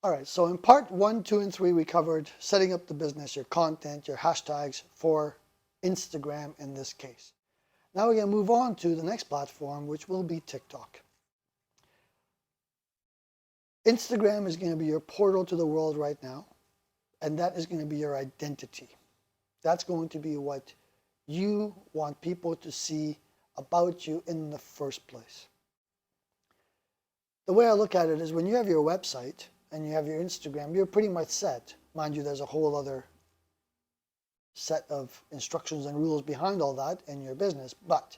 All right, so in part 1, 2, and 3, we covered setting up the business, your content, your hashtags for Instagram in this case. Now we're going to move on to the next platform, which will be TikTok. Instagram is going to be your portal to the world right now, and that is going to be your identity. That's going to be what you want people to see about you in the first place. The way I look at it is when you have your website and you have your Instagram, you're pretty much set. Mind you, there's a whole other set of instructions and rules behind all that in your business, but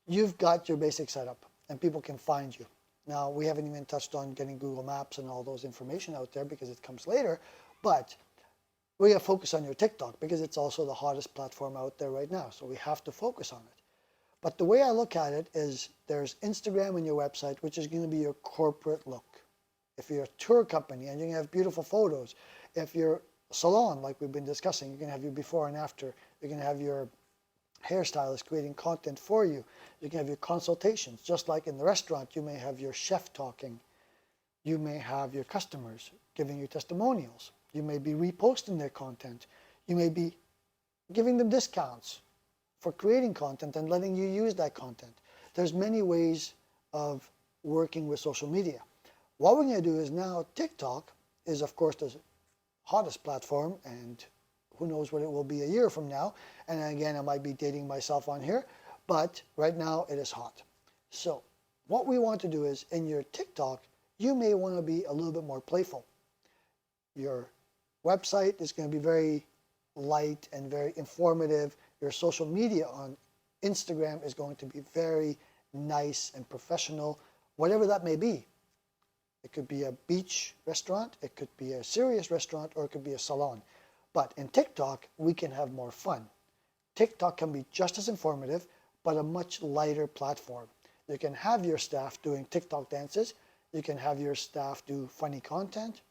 you've got your basic setup and people can find you. Now, we haven't even touched on getting Google Maps and all those information out there because it comes later, but we're going to focus on your TikTok because it's also the hottest platform out there right now, so we have to focus on it. But the way I look at it is there's Instagram and your website, which is going to be your corporate look. If you're a tour company and you're going to have beautiful photos, if you're a salon, like we've been discussing, you're going to have your before and after, you're going to have your hairstylist creating content for you, you can have your consultations, just like in the restaurant, you may have your chef talking, you may have your customers giving you testimonials, you may be reposting their content, you may be giving them discounts for creating content and letting you use that content. There's many ways of working with social media. What we're going to do is now TikTok is, of course, the hottest platform, and who knows what it will be a year from now. And again, I might be dating myself on here, but right now it is hot. So what we want to do is in your TikTok, you may want to be a little bit more playful. Your website is going to be very light and very informative. Your social media on Instagram is going to be very nice and professional, whatever that may be. It could be a beach restaurant, it could be a serious restaurant, or it could be a salon. But in TikTok, we can have more fun. TikTok can be just as informative, but a much lighter platform. You can have your staff doing TikTok dances. You can have your staff do funny content.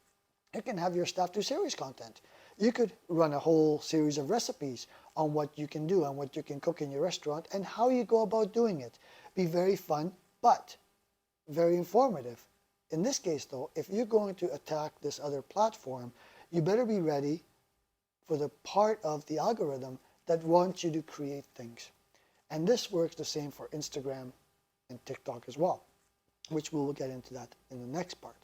You can have your staff do serious content. You could run a whole series of recipes on what you can do and what you can cook in your restaurant and how you go about doing it. Be very fun, but very informative. In this case, though, if you're going to attack this other platform, you better be ready for the part of the algorithm that wants you to create things. And this works the same for Instagram and TikTok as well, which we will get into that in the next part.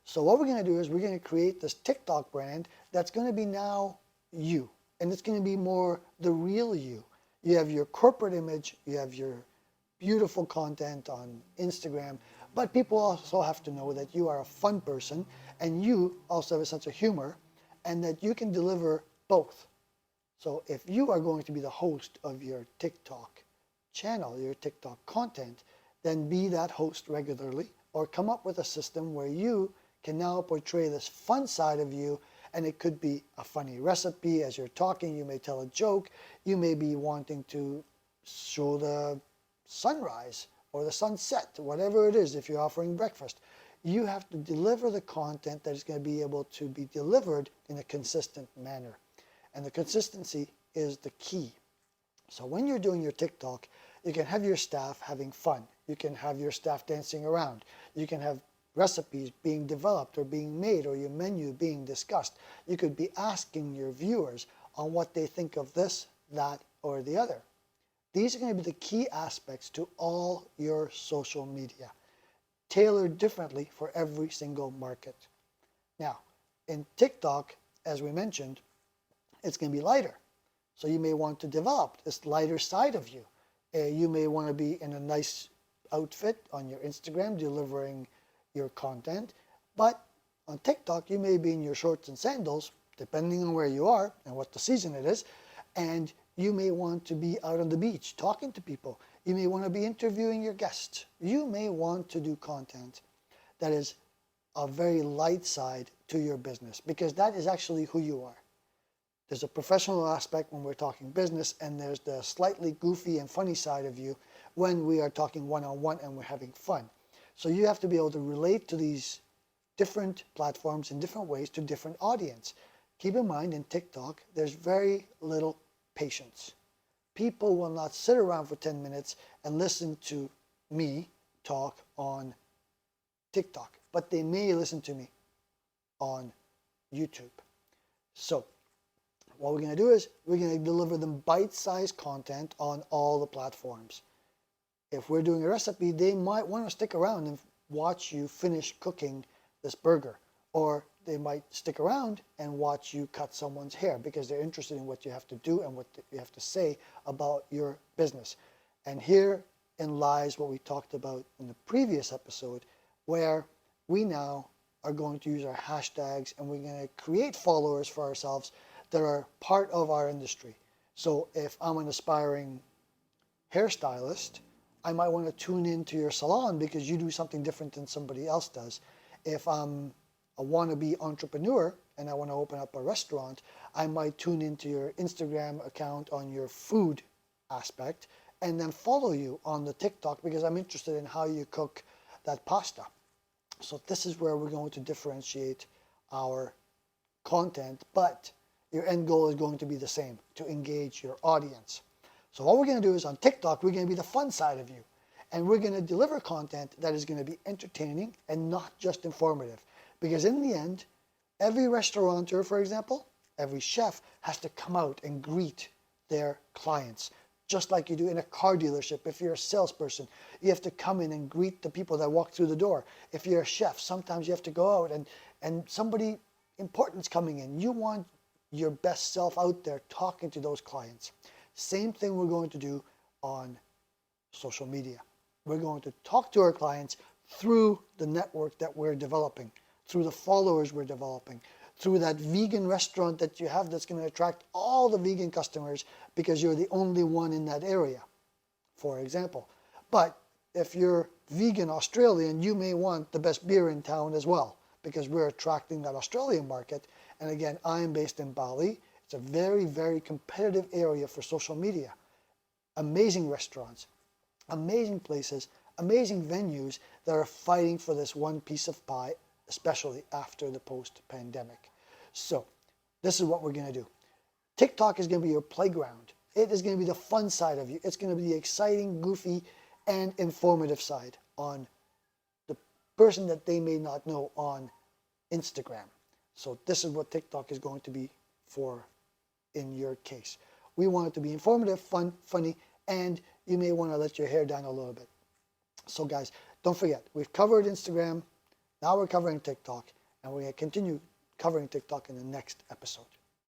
So what we're going to do is we're going to create this TikTok brand that's going to be now you. And it's going to be more the real you. You have your corporate image, you have your beautiful content on Instagram, but people also have to know that you are a fun person and you also have a sense of humor and that you can deliver both. So if you are going to be the host of your TikTok channel, your TikTok content, then be that host regularly or come up with a system where you can now portray this fun side of you, and it could be a funny recipe. As you're talking, you may tell a joke. You may be wanting to show the sunrise or the sunset, whatever it is, if you're offering breakfast. You have to deliver the content that is going to be able to be delivered in a consistent manner. And the consistency is the key. So when you're doing your TikTok, you can have your staff having fun. You can have your staff dancing around. You can have recipes being developed or being made or your menu being discussed. You could be asking your viewers on what they think of this, that, or the other. These are going to be the key aspects to all your social media, tailored differently for every single market. Now, in TikTok, as we mentioned, it's going to be lighter. So you may want to develop this lighter side of you. You may want to be in a nice outfit on your Instagram delivering your content, but on TikTok you may be in your shorts and sandals, depending on where you are and what the season it is, and you may want to be out on the beach talking to people. You may want to be interviewing your guests. You may want to do content that is a very light side to your business because that is actually who you are. There's a professional aspect when we're talking business, and there's the slightly goofy and funny side of you when we are talking one-on-one and we're having fun. So you have to be able to relate to these different platforms in different ways to different audience. Keep in mind, in TikTok, there's very little patience. People will not sit around for 10 minutes and listen to me talk on TikTok, but they may listen to me on YouTube. So what we're going to do is we're going to deliver them bite-sized content on all the platforms. If we're doing a recipe, they might want to stick around and watch you finish cooking this burger. Or they might stick around and watch you cut someone's hair because they're interested in what you have to do and what you have to say about your business. And herein lies what we talked about in the previous episode, where we now are going to use our hashtags and we're going to create followers for ourselves that are part of our industry. So if I'm an aspiring hairstylist, I might want to tune into your salon because you do something different than somebody else does. If I'm a wannabe entrepreneur and I want to open up a restaurant, I might tune into your Instagram account on your food aspect and then follow you on the TikTok because I'm interested in how you cook that pasta. So this is where we're going to differentiate our content, but your end goal is going to be the same, to engage your audience. So what we're going to do is on TikTok, we're going to be the fun side of you. And we're going to deliver content that is going to be entertaining and not just informative. Because in the end, every restaurateur, for example, every chef has to come out and greet their clients. Just like you do in a car dealership. If you're a salesperson, you have to come in and greet the people that walk through the door. If you're a chef, sometimes you have to go out and somebody important's coming in. You want your best self out there talking to those clients. Same thing we're going to do on social media. We're going to talk to our clients through the network that we're developing, through the followers we're developing, through that vegan restaurant that you have that's going to attract all the vegan customers because you're the only one in that area, for example. But if you're vegan Australian, you may want the best beer in town as well because we're attracting that Australian market. And again, I'm based in Bali. It's a very, very competitive area for social media. Amazing restaurants, amazing places, amazing venues that are fighting for this one piece of pie, especially after the post-pandemic. So this is what we're going to do. TikTok is going to be your playground. It is going to be the fun side of you. It's going to be the exciting, goofy, and informative side on the person that they may not know on Instagram. So this is what TikTok is going to be for in your case. We want it to be informative, fun, funny, and you may want to let your hair down a little bit. So guys, don't forget, we've covered Instagram, now we're covering TikTok, and we're going to continue covering TikTok in the next episode.